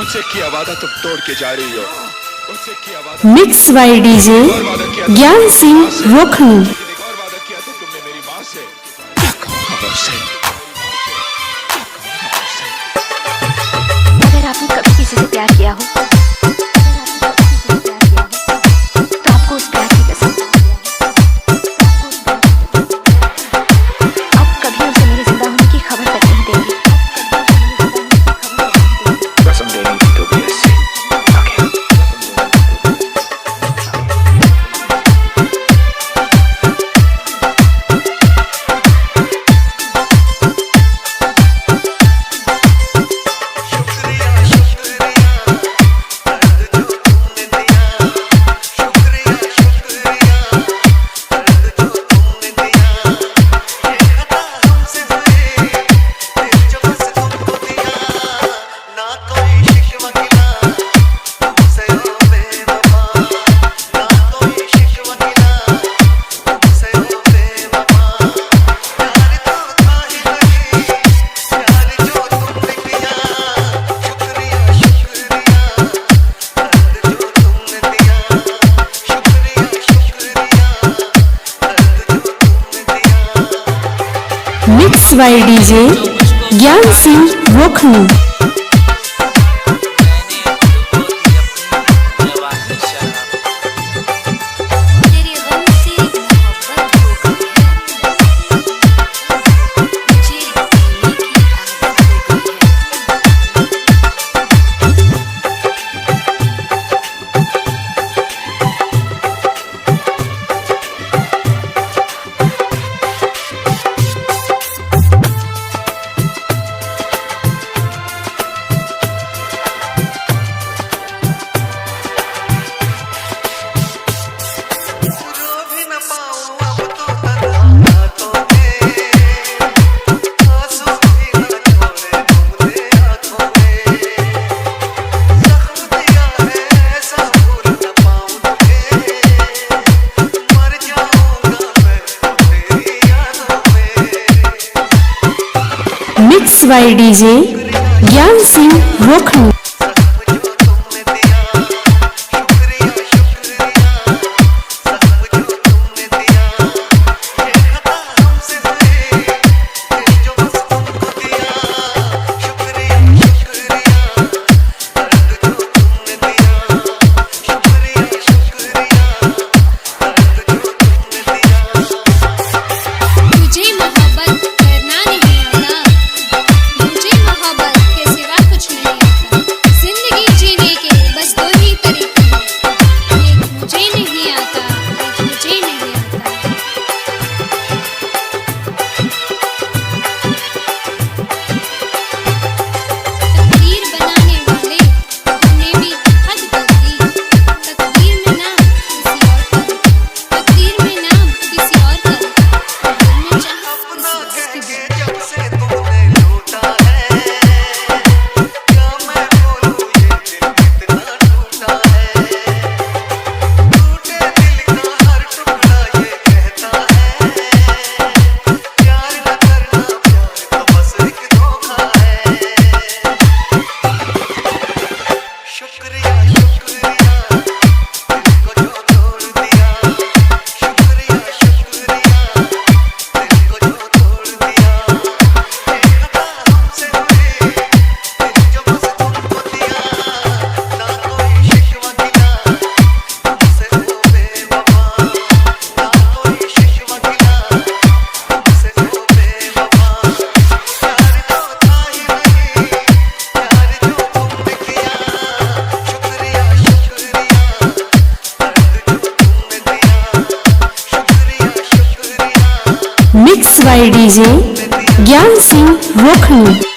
मुझसे किया वादा तुम तोड़ के जा रही हो। मुझसे किया वादा मिक्स बाय डीजे ज्ञान सिंह रोखनी। एक और वादा किया था तुमने मेरी माँ से। क्या कहूँगा मैं उससे? अगर आपने कभी किसी से प्यार किया हो तो आपको उस प्यार की कसम। आप कभी उसे मेरे जिंदा होने की खबर तक नहीं देंगे। कसम देनी थी तो भी ऐसे। मिक्स बाय डीजे ज्ञान सिंह रोखनी। मिक्स बाय डीजे ज्ञान सिंह रोखनी। मिक्स बाय डीजे ज्ञान सिंह रोखनी।